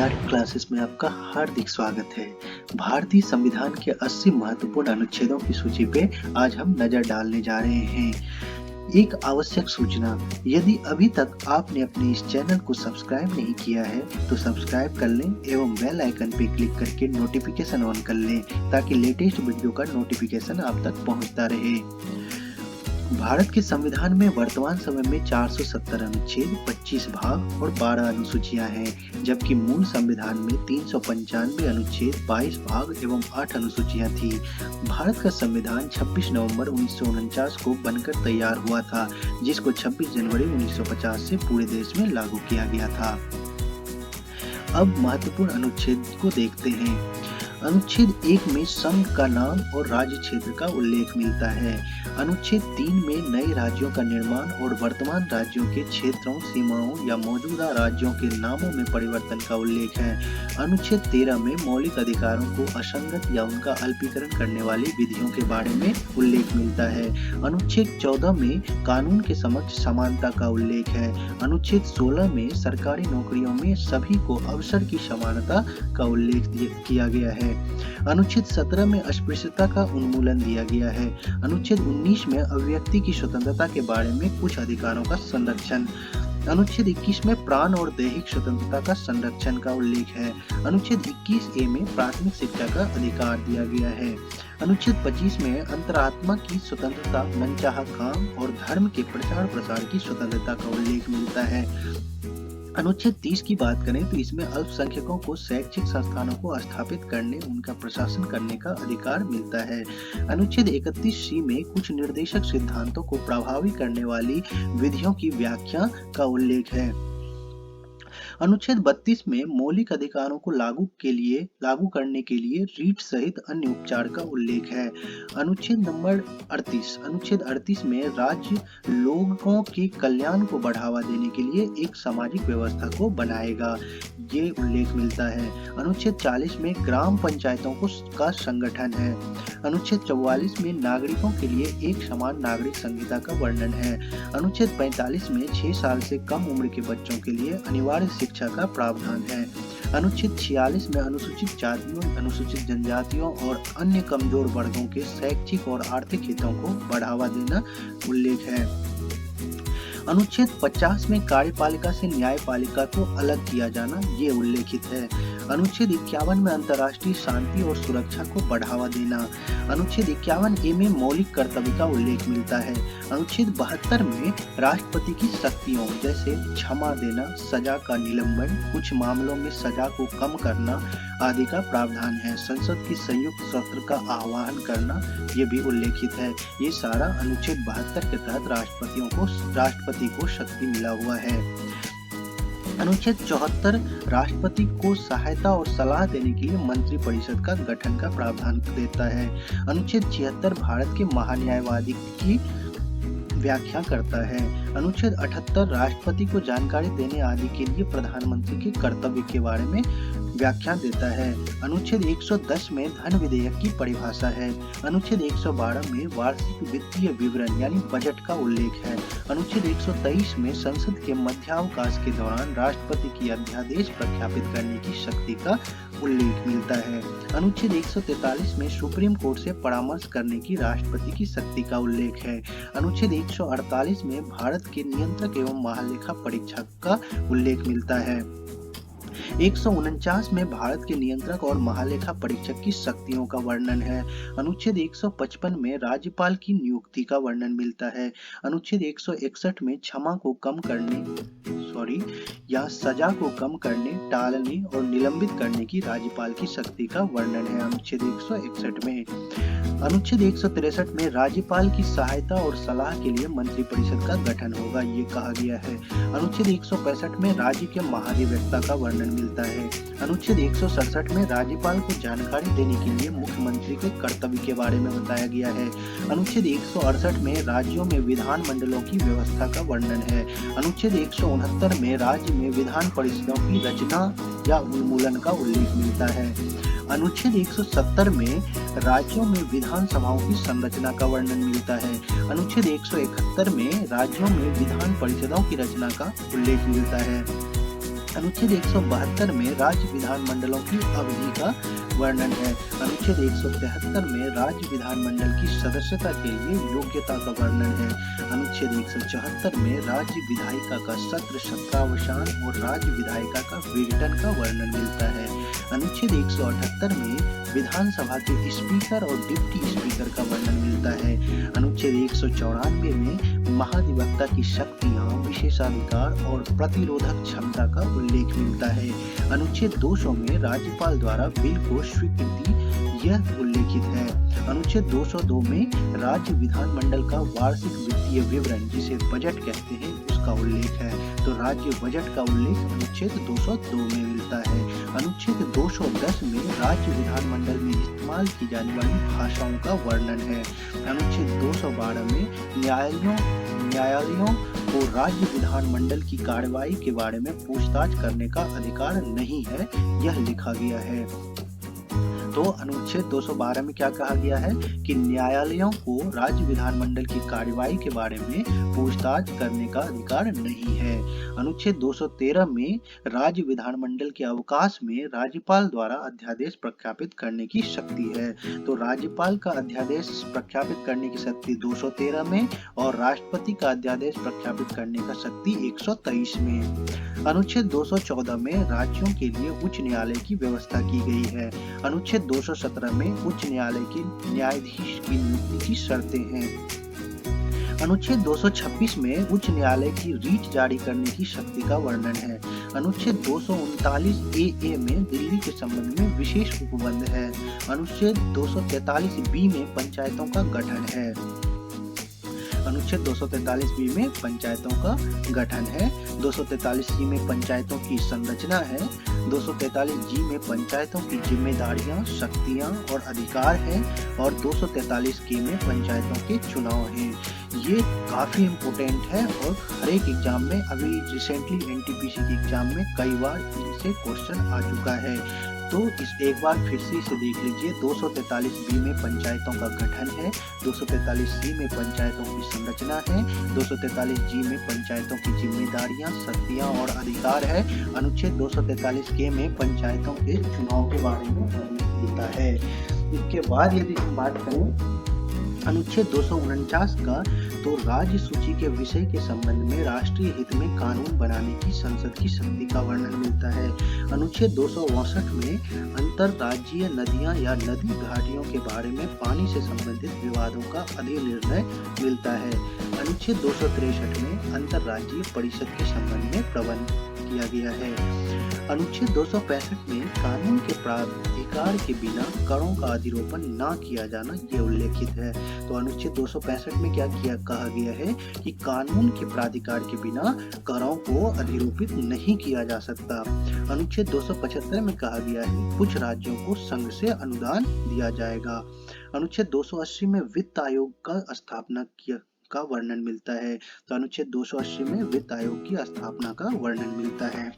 NRI classes में आपका हार्दिक स्वागत है। भारतीय संविधान के 80 महत्वपूर्ण अनुच्छेदों की सूची पे आज हम नजर डालने जा रहे हैं। एक आवश्यक सूचना, यदि अभी तक आपने अपने इस चैनल को सब्सक्राइब नहीं किया है तो सब्सक्राइब कर लें एवं बेल आइकन पे क्लिक करके नोटिफिकेशन ऑन कर लें ताकि लेटेस्ट वीडियो का नोटिफिकेशन आप तक पहुंचता रहे। भारत के संविधान में वर्तमान समय में 470 अनुच्छेद, 25 भाग और 12 अनुसूचियां हैं, जबकि मूल संविधान में 395 अनुच्छेद, 22 भाग एवं 8 अनुसूचियां थी। भारत का संविधान 26 नवंबर 1949 को बनकर तैयार हुआ था, जिसको 26 जनवरी 1950 से पूरे देश में लागू किया गया था। अब महत्वपूर्ण अनुच्छेद को देखते हैं। अनुच्छेद 1 में संघ का नाम और राज्य क्षेत्र का उल्लेख मिलता है। अनुच्छेद 3 में नए राज्यों का निर्माण और वर्तमान राज्यों के क्षेत्रों, सीमाओं या मौजूदा राज्यों के नामों में परिवर्तन का उल्लेख है। अनुच्छेद 13 में मौलिक अधिकारों को असंगत या उनका अल्पीकरण करने वाली विधियों के बारे में उल्लेख मिलता है। अनुच्छेद 14 में कानून के समक्ष समानता का उल्लेख है। अनुच्छेद 16 में सरकारी नौकरियों में सभी को अवसर की समानता का उल्लेख किया गया है। अनुच्छेद 17 में अस्पृश्यता का उन्मूलन दिया गया है। अनुच्छेद 19 में अभिव्यक्ति की स्वतंत्रता के बारे में कुछ अधिकारों का संरक्षण। अनुच्छेद 21 में प्राण और दैहिक स्वतंत्रता का संरक्षण का उल्लेख है। अनुच्छेद 21A में प्राथमिक शिक्षा का अधिकार दिया गया है। अनुच्छेद 25 में अंतरात्मा की स्वतंत्रता, मनचाहा काम और धर्म के प्रचार प्रसार की स्वतंत्रता का उल्लेख मिलता है। अनुच्छेद 30 की बात करें तो इसमें अल्पसंख्यकों को शैक्षिक संस्थानों को स्थापित करने, उनका प्रशासन करने का अधिकार मिलता है। अनुच्छेद 31C में कुछ निर्देशक सिद्धांतों को प्रभावी करने वाली विधियों की व्याख्या का उल्लेख है। अनुच्छेद 32 में मौलिक अधिकारों को लागू करने के लिए रीट सहित अन्य उपचार का उल्लेख है। अनुच्छेद नंबर 38 में राज्य लोगों के कल्याण को बढ़ावा देने के लिए एक सामाजिक व्यवस्था को बनाएगा, ये उल्लेख मिलता है। अनुच्छेद 40 में ग्राम पंचायतों का संगठन है। अनुच्छेद 44 में नागरिकों के लिए एक समान नागरिक संहिता का वर्णन है। अनुच्छेद 45 में 6 साल से कम उम्र के बच्चों के लिए अनिवार्य शिक्षा का प्रावधान है। अनुच्छेद 46 में अनुसूचित जातियों, अनुसूचित जनजातियों और अन्य कमजोर वर्गों के शैक्षिक और आर्थिक हितों को बढ़ावा देना उल्लेख है। अनुच्छेद 50 में कार्यपालिका से न्यायपालिका को अलग किया जाना, ये उल्लेखित है। अनुच्छेद 51 में अंतर्राष्ट्रीय शांति और सुरक्षा को बढ़ावा देना। अनुच्छेद 51A में मौलिक कर्तव्य का उल्लेख मिलता है। अनुच्छेद 72 में राष्ट्रपति की शक्तियों जैसे क्षमा देना, सजा का निलंबन, कुछ मामलों में सजा को कम करना आदि का प्रावधान है। संसद की संयुक्त सत्र का आह्वान करना, ये भी उल्लेखित है। ये सारा अनुच्छेद 72 के तहत राष्ट्रपति को शक्ति मिला हुआ है। अनुच्छेद 74 राष्ट्रपति को सहायता और सलाह देने के लिए मंत्रिपरिषद का गठन का प्रावधान देता है। अनुच्छेद 76 भारत के महान्यायवादी की व्याख्या करता है। अनुच्छेद 78 राष्ट्रपति को जानकारी देने आदि के लिए प्रधानमंत्री के कर्तव्य के बारे में व्याख्या देता है। अनुच्छेद 110 में धन विधेयक की परिभाषा है। अनुच्छेद 112 में वार्षिक वित्तीय विवरण यानी बजट का उल्लेख है। अनुच्छेद 123 में संसद के मध्यावकाश के दौरान राष्ट्रपति की अध्यादेश प्रख्यापित करने की शक्ति का उल्लेख मिलता है। अनुच्छेद 143 में सुप्रीम कोर्ट से परामर्श करने की राष्ट्रपति की शक्ति का उल्लेख है। अनुच्छेद 148 में भारत के नियंत्रक एवं महालेखा परीक्षक का उल्लेख मिलता है। 149 में भारत के नियंत्रक और महालेखा परीक्षक की शक्तियों का वर्णन है। अनुच्छेद 155 में राज्यपाल की नियुक्ति का वर्णन मिलता है। अनुच्छेद 161 में क्षमा को कम करने या सजा को कम करने, टालने और निलंबित करने की राज्यपाल की शक्ति का वर्णन है। अनुच्छेद 161 में अनुच्छेद 163 में राज्यपाल की सहायता और सलाह के लिए मंत्रिपरिषद का गठन होगा, ये कहा गया है। अनुच्छेद 165 में राज्य के महाधिवक्ता का वर्णन मिलता है। अनुच्छेद 167 में राज्यपाल को जानकारी देने के लिए मुख्यमंत्री के कर्तव्य के बारे में बताया गया है। अनुच्छेद 168 में राज्यों में विधान मंडलों की व्यवस्था का वर्णन है। अनुच्छेद 169 में राज्य में विधान परिषदों की रचना या उन्मूलन का उल्लेख मिलता है। अनुच्छेद 170 में राज्यों में विधानसभाओं की संरचना का वर्णन मिलता है। अनुच्छेद 171 में राज्यों में विधान परिषदों की रचना का उल्लेख मिलता है। अनुच्छेद 172 में राज्य विधानमंडलों की अवधि का वर्णन है। अनुच्छेद 173 में राज्य विधानमंडल की सदस्यता के लिए योग्यता का वर्णन है। अनुच्छेद 174 में राज्य विधायिका का सत्र, सत्रावसान और राज्य विधायिका का विघटन का वर्णन मिलता है। अनुच्छेद 178 में विधानसभा के स्पीकर और डिप्टी स्पीकर का वर्णन मिलता है। अनुच्छेद 194 में महाधिवक्ता की शक्तियां, विशेषाधिकार और प्रतिरोधक क्षमता का उल्लेख मिलता है। अनुच्छेद 200 में राज्यपाल द्वारा बिल को स्वीकृति यह उल्लेखित है। अनुच्छेद 202 में राज्य विधानमंडल का वार्षिक वित्तीय विवरण, जिसे बजट कहते हैं, उसका उल्लेख है। तो राज्य बजट का उल्लेख अनुच्छेद 202 में मिलता है। अनुच्छेद 210 में राज्य विधानमंडल में इस्तेमाल की जाने वाली भाषाओं का वर्णन है। अनुच्छेद 212 में न्यायालयों को राज्य विधानमंडल की कार्यवाही के बारे में पूछताछ करने का अधिकार नहीं है, यह लिखा गया है। तो अनुच्छेद 212 में क्या कहा गया है कि न्यायालयों को राज्य विधानमंडल की कार्यवाही के बारे में पूछताछ करने का अधिकार नहीं है। अनुच्छेद 213 में राज्य विधानमंडल के अवकाश में राज्यपाल द्वारा अध्यादेश प्रख्यापित करने की शक्ति है। तो राज्यपाल का अध्यादेश प्रख्यापित करने की शक्ति 213 में और राष्ट्रपति का अध्यादेश प्रख्यापित करने का शक्ति 123 में। अनुच्छेद 214 में राज्यों के लिए उच्च न्यायालय की व्यवस्था की गई है। अनुच्छेद 217 में उच्च न्यायालय के न्यायाधीश की नियुक्ति की शर्तें हैं। अनुच्छेद 226 में उच्च न्यायालय की रीट जारी करने की शक्ति का वर्णन है। अनुच्छेद 239 ए में दिल्ली के संबंध में विशेष उपबंध है। अनुच्छेद 243 बी में पंचायतों का गठन है। अनुच्छेद 243 बी में पंचायतों का गठन है। 243 सी में पंचायतों की संरचना है। 243 जी में पंचायतों की जिम्मेदारियां, शक्तियां और अधिकार है और 243 के में पंचायतों के चुनाव हैं। ये काफी इम्पोर्टेंट है और हर एक एग्जाम में, अभी रिसेंटली एनटीपीसी के एग्जाम में कई बार इनसे क्वेश्चन आ चुका है। तो एक बार फिर से इसे देख लीजिए। 243 बी में पंचायतों का गठन है। 243 सी में पंचायतों की संरचना है। 243 जी में पंचायतों की जिम्मेदारियां, शक्तियां और अधिकार है। अनुच्छेद 243 के में पंचायतों के चुनाव के बारे में मिलता है। इसके बाद यदि हम बात करें अनुच्छेद 249 का, तो राज्य सूची के विषय के संबंध में राष्ट्रीय हित में कानून बनाने की संसद की शक्ति का वर्णन मिलता है। अनुच्छेद 262 में अंतरराज्यीय नदियां या नदी घाटियों के बारे में पानी से संबंधित विवादों का अधिनिर्णय मिलता है। अनुच्छेद 263 में अंतरराज्यीय परिषद के संबंध में प्रबंध किया गया है। अनुच्छेद 265 में कानून के प्राधिकार के बिना करों का अधिरोपण न किया जाना ये उल्लेखित है। तो अनुच्छेद 265 में क्या कहा गया है कि कानून के प्राधिकार के बिना करों को अधिरोपित नहीं किया जा सकता। अनुच्छेद 275 में कहा गया है कुछ राज्यों को संघ से अनुदान दिया जाएगा। अनुच्छेद 280 में वित्त आयोग का स्थापना का वर्णन मिलता है। तो अनुच्छेद 280 में वित्त आयोग की स्थापना का वर्णन मिलता है।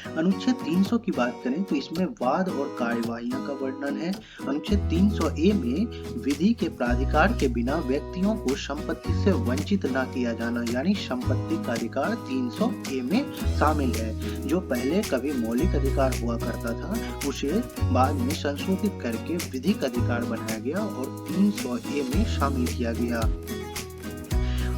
अनुच्छेद 300 की बात करें तो इसमें वाद और कार्यवाहियां का वर्णन है। अनुच्छेद 300 ए में विधि के प्राधिकार के बिना व्यक्तियों को संपत्ति से वंचित न किया जाना, यानी संपत्ति का अधिकार 300 ए में शामिल है। जो पहले कभी मौलिक अधिकार हुआ करता था उसे बाद में संशोधित करके विधिक अधिकार बनाया गया और 300 ए में शामिल किया गया।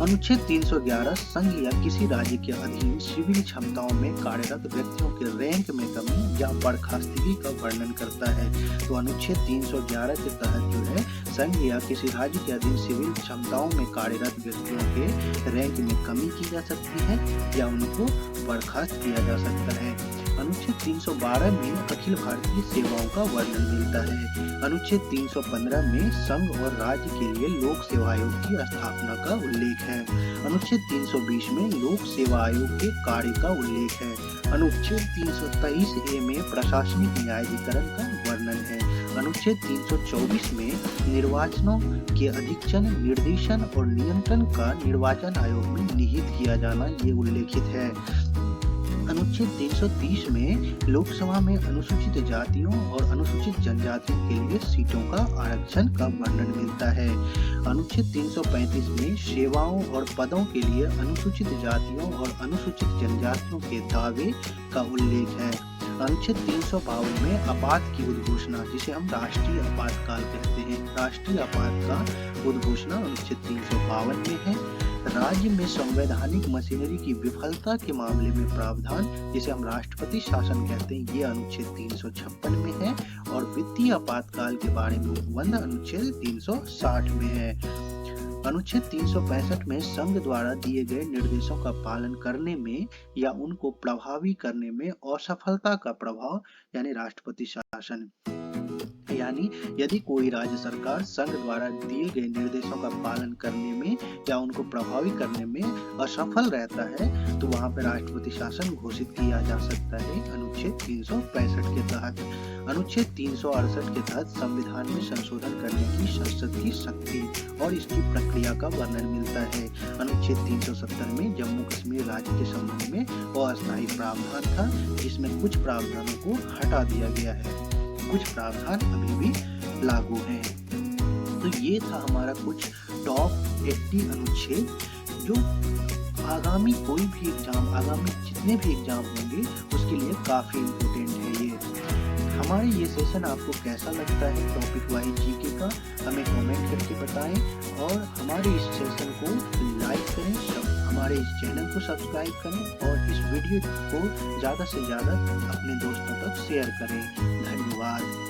अनुच्छेद 311 संघ या किसी राज्य के अधीन सिविल क्षमताओं में कार्यरत व्यक्तियों के रैंक में कमी या बर्खास्तगी का वर्णन करता है। तो अनुच्छेद 311 के तहत जो है संघ या किसी राज्य के अधीन सिविल क्षमताओं में कार्यरत व्यक्तियों के रैंक में कमी की जा सकती है या उनको बर्खास्त किया जा सकता है। अनुच्छेद 312 में अखिल भारतीय सेवाओं का वर्णन मिलता है। अनुच्छेद 315 में संघ और राज्य के लिए लोक सेवा आयोग की स्थापना का उल्लेख है। अनुच्छेद 320 में लोक सेवा आयोग के कार्य का उल्लेख है। अनुच्छेद 323 ए में प्रशासनिक न्यायाधिकरण का वर्णन है। अनुच्छेद 324 में निर्वाचनों के अधीक्षण, निर्देशन और नियंत्रण का निर्वाचन आयोग में निहित किया जाना ये उल्लेखित है। अनुच्छेद 330 में लोकसभा में अनुसूचित जातियों और अनुसूचित जनजातियों के लिए सीटों का आरक्षण का वर्णन मिलता है। अनुच्छेद 335 में सेवाओं और पदों के लिए अनुसूचित जातियों और अनुसूचित जनजातियों के दावे का उल्लेख है। अनुच्छेद 352 में आपात की उद्घोषणा, जिसे हम राष्ट्रीय आपातकाल कहते हैं, राष्ट्रीय आपात का उद्घोषणा अनुच्छेद 352 में है। राज्य में संवैधानिक मशीनरी की विफलता के मामले में प्रावधान, जिसे हम राष्ट्रपति शासन कहते हैं, ये अनुच्छेद 356 में है। और वित्तीय आपातकाल के बारे में उपबंध अनुच्छेद 360 में है। अनुच्छेद 365 में संघ द्वारा दिए गए निर्देशों का पालन करने में या उनको प्रभावी करने में असफलता का प्रभाव, यानी राष्ट्रपति शासन, यानी यदि कोई राज्य सरकार संघ द्वारा दिए गए निर्देशों का पालन करने में या उनको प्रभावी करने में असफल रहता है तो वहां पर राष्ट्रपति शासन घोषित किया जा सकता है अनुच्छेद 365 के तहत। अनुच्छेद 368 के तहत संविधान में संशोधन करने की संसद की शक्ति और इसकी प्रक्रिया का वर्णन मिलता है। अनुच्छेद 370 में जम्मू कश्मीर राज्य के संबंध में अस्थायी प्रावधान था, जिसमें कुछ प्रावधानों को हटा दिया गया है, कुछ प्रावधान अभी भी लागू हैं। तो ये था हमारा कुछ टॉप 80 अनुच्छेद जो आगामी कोई भी एग्जाम, आगामी जितने भी एग्जाम होंगे उसके लिए काफी इम्पोर्टेंट है। ये हमारे ये सेशन आपको कैसा लगता है टॉपिक वाइज जीके का, हमें कमेंट करके बताएं और हमारे इस सेशन को लाइक करें, हमारे इस चैनल को सब्सक्राइब करें और इस वीडियो को ज़्यादा से ज़्यादा अपने दोस्तों तक शेयर करें। धन्यवाद।